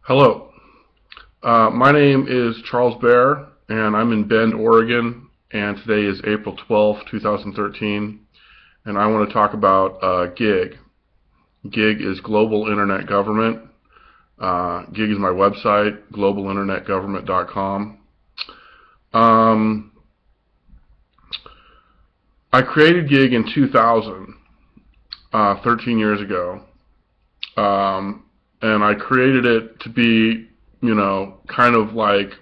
Hello, my name is Charles Baer, and I'm in Bend, Oregon, and today is April 12, 2013, and I want to talk about GIG. GIG is Global Internet Government. GIG is my website, globalinternetgovernment.com. I created GIG in 2000, 13 years ago. And I created it to be, kind of like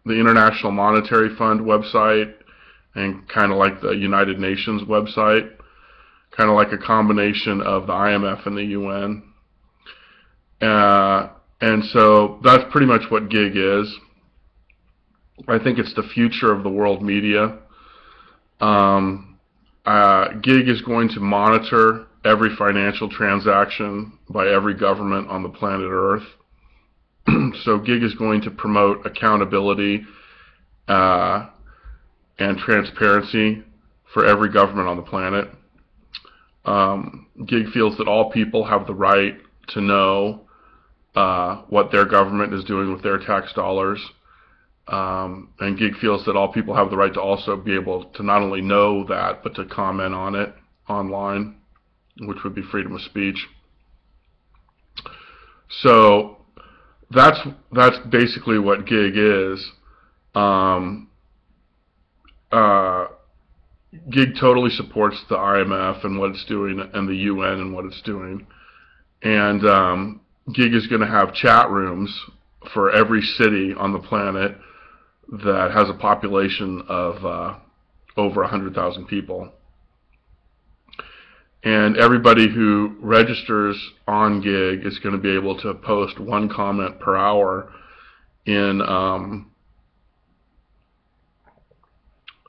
the International Monetary Fund website and kind of like the United Nations website, kind of like a combination of the IMF and the UN. And so that's pretty much what GIG is. I think it's the future of the world media. GIG is going to monitor every financial transaction by every government on the planet Earth. So GIG is going to promote accountability and transparency for every government on the planet. GIG feels that all people have the right to know what their government is doing with their tax dollars. And GIG feels that all people have the right to also be able to not only know that, but to comment on it online, which would be freedom of speech. So that's basically what GIG is. GIG totally supports the IMF and what it's doing, and the UN and what it's doing. And GIG is going to have chat rooms for every city on the planet that has a population of over 100,000 people. And everybody who registers on GIG is going to be able to post one comment per hour in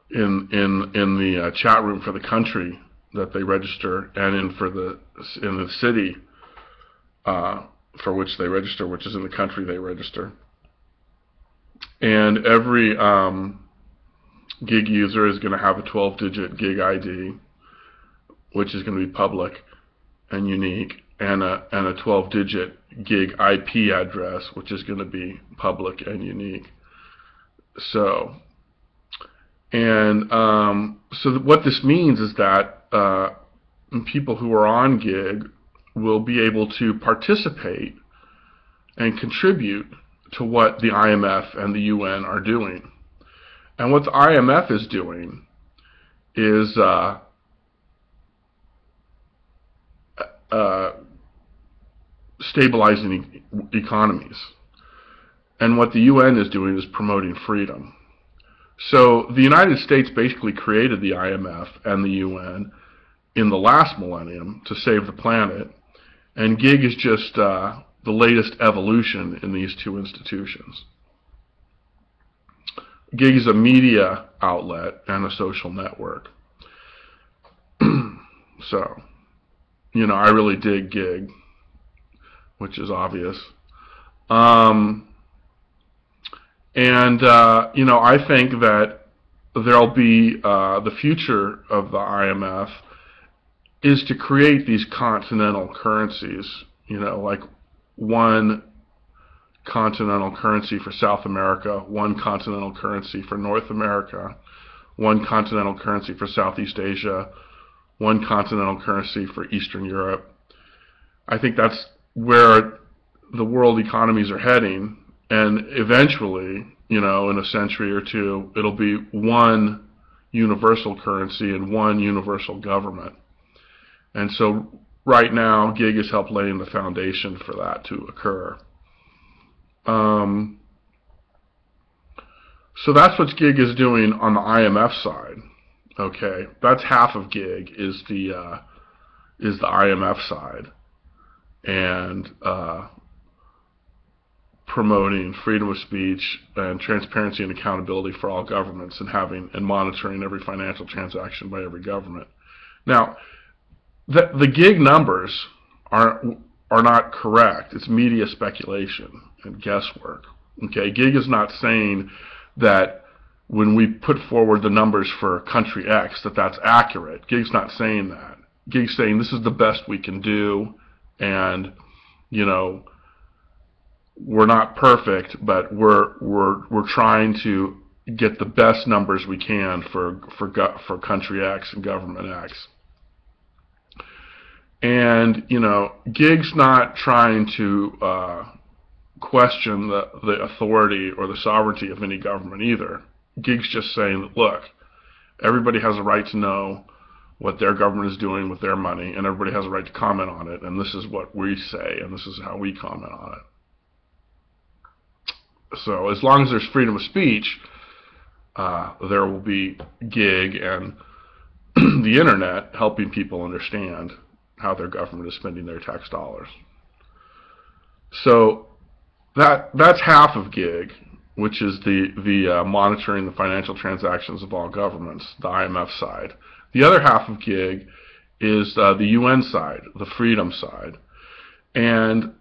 the chat room for the country that they register, and in the city for which they register, which is in the country they register. And every GIG user is going to have a 12-digit GIG ID, which is going to be public and unique, and a 12-digit GIG IP address, which is going to be public and unique. So what this means is that people who are on GIG will be able to participate and contribute to what the IMF and the UN are doing. And what the IMF is doing is stabilizing economies. And what the UN is doing is promoting freedom. So the United States basically created the IMF and the UN in the last millennium to save the planet, and GIG is just the latest evolution in these two institutions. GIG is a media outlet and a social network. So, I really dig GIG, which is obvious. I think that there'll be the future of the IMF is to create these continental currencies, like one continental currency for South America, one continental currency for North America, one continental currency for Southeast Asia, one continental currency for Eastern Europe. I think that's where the world economies are heading, and eventually, in a century or two, it'll be one universal currency and one universal government. And so right now, GIG has helped laying the foundation for that to occur. So that's what GIG is doing on the IMF side. Okay, that's half of GIG is the IMF side, and promoting freedom of speech and transparency and accountability for all governments, and monitoring every financial transaction by every government. Now, the GIG numbers are not correct. It's media speculation and guesswork. Okay, GIG is not saying that when we put forward the numbers for country X that's accurate. GIG's not saying that. GIG's saying this is the best we can do, and we're not perfect, but we're trying to get the best numbers we can for country X and government X. And GIG's not trying to question the authority or the sovereignty of any government either. GIG's just saying that, look, everybody has a right to know what their government is doing with their money, and everybody has a right to comment on it, and this is what we say, and this is how we comment on it. So as long as there's freedom of speech, there will be GIG and the internet helping people understand how their government is spending their tax dollars. So that's half of GIG, which is the monitoring the financial transactions of all governments, the IMF side. The other half of GIG is the UN side, the freedom side. And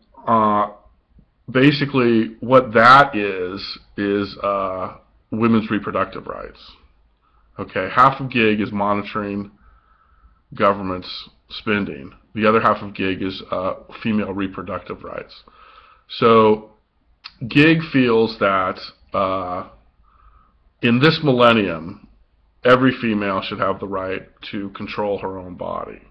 basically what that is women's reproductive rights. Okay, half of GIG is monitoring government's spending. The other half of GIG is female reproductive rights. So GIG feels that in this millennium, every female should have the right to control her own body.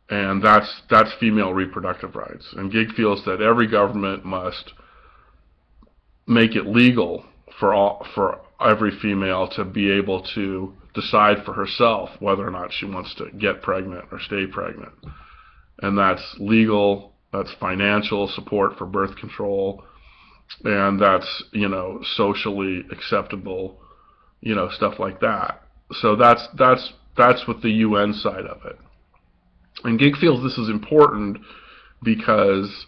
And that's female reproductive rights. And GIG feels that every government must make it legal for every female to be able to decide for herself whether or not she wants to get pregnant or stay pregnant. And that's legal, that's financial support for birth control, and that's, socially acceptable, stuff like that. So that's what the UN side of it. And GIG feels this is important because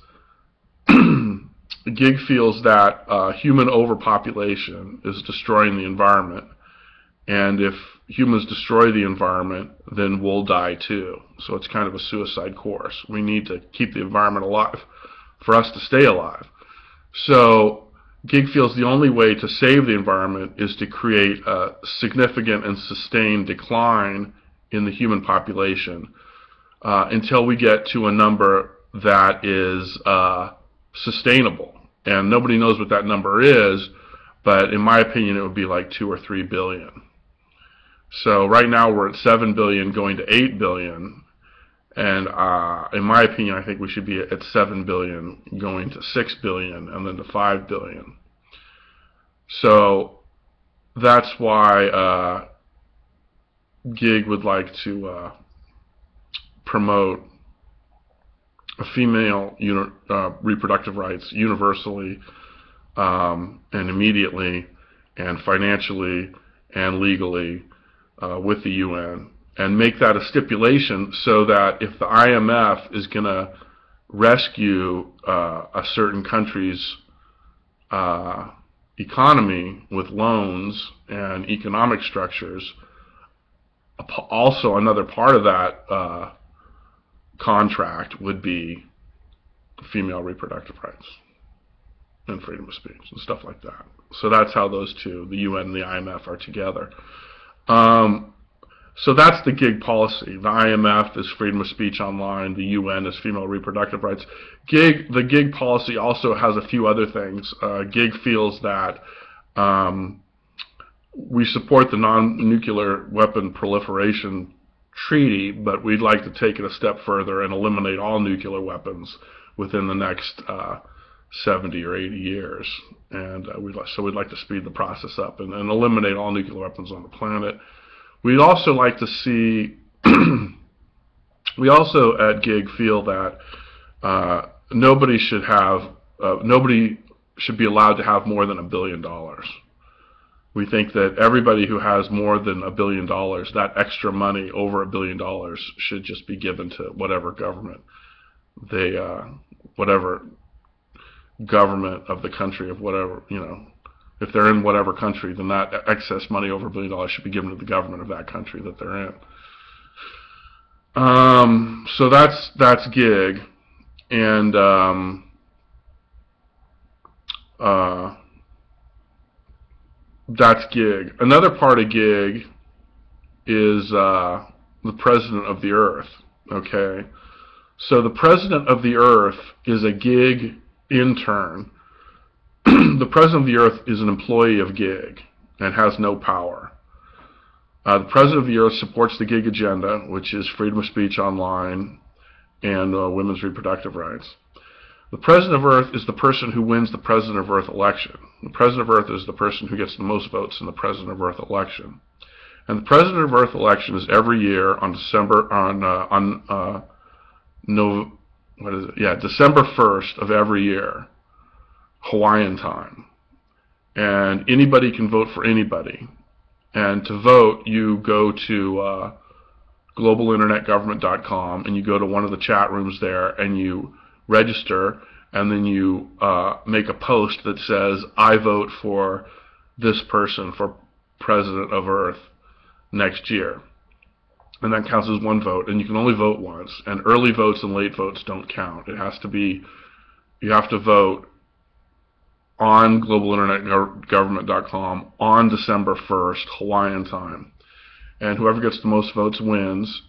GIG feels that human overpopulation is destroying the environment, and if humans destroy the environment, then we'll die too. So it's kind of a suicide course. We need to keep the environment alive for us to stay alive. So GIG feels the only way to save the environment is to create a significant and sustained decline in the human population until we get to a number that is sustainable. And nobody knows what that number is, but in my opinion it would be like 2 or 3 billion. So right now we're at 7 billion going to 8 billion, and in my opinion I think we should be at 7 billion going to 6 billion and then to 5 billion. So that's why GIG would like to promote female reproductive rights universally and immediately and financially and legally with the UN, and make that a stipulation so that if the IMF is going to rescue a certain country's economy with loans and economic structures, also another part of that contract would be female reproductive rights and freedom of speech and stuff like that. So that's how those two, the UN and the IMF, are together. So that's the GIG policy. The IMF is freedom of speech online. The UN is female reproductive rights. The GIG policy also has a few other things. GIG feels that we support the non-nuclear weapon proliferation treaty, but we'd like to take it a step further and eliminate all nuclear weapons within the next 70 or 80 years. And so we'd like to speed the process up and eliminate all nuclear weapons on the planet. We'd also like to see, we also at GIG feel that nobody should be allowed to have more than $1 billion. We think that everybody who has more than $1 billion, that extra money over $1 billion, should just be given to whatever government whatever government of the country of whatever, if they're in whatever country, then that excess money over $1 billion should be given to the government of that country that they're in. So that's GIG, and that's GIG. Another part of GIG is the President of the Earth. Okay, so the President of the Earth is a GIG intern. The president of the earth is an employee of gig and has no power. The president of the earth supports the gig agenda, which is freedom of speech online and women's reproductive rights. The president of earth is the person who wins the president of earth election. The president of earth is the person who gets the most votes in the president of earth election. And the president of earth election is every year on December 1st of every year, Hawaiian time. And anybody can vote for anybody. And to vote, you go to globalinternetgovernment.com and you go to one of the chat rooms there and you register, and then you make a post that says, I vote for this person for president of earth next year. And that counts as one vote, and you can only vote once, and early votes and late votes don't count. It has to be, you have to vote on globalinternetgovernment.com on December 1st, Hawaiian time. And whoever gets the most votes wins.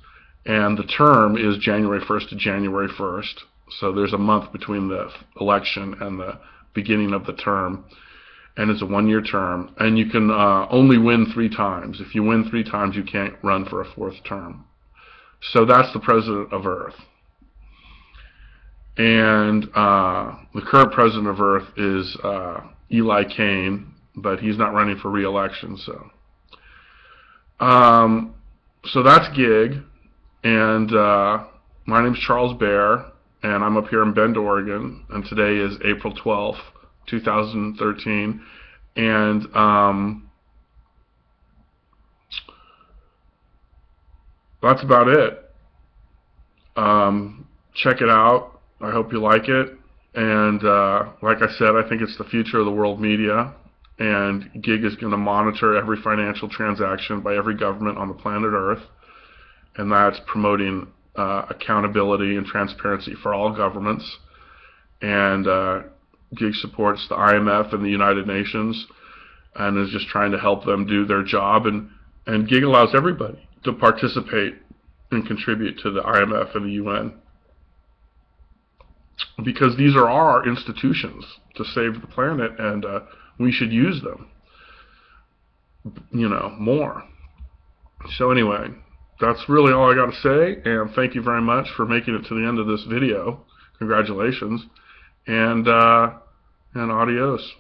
And the term is January 1st to January 1st. So there's a month between the election and the beginning of the term. And it's a one-year term. And you can only win 3 times. If you win 3 times, you can't run for a 4th term. So that's the president of Earth. And the current president of Earth is Eli Kane, but he's not running for re-election. So that's gig. And my name is Charles Baer, and I'm up here in Bend, Oregon. And today is April 12th, 2013. And that's about it. Check it out. I hope you like it, and like I said, I think it's the future of the world media, and GIG is going to monitor every financial transaction by every government on the planet Earth, and that's promoting accountability and transparency for all governments, and GIG supports the IMF and the United Nations, and is just trying to help them do their job, and GIG allows everybody to participate and contribute to the IMF and the UN. Because these are our institutions to save the planet, and we should use them, more. So anyway, that's really all I got to say, and thank you very much for making it to the end of this video. Congratulations, and adios.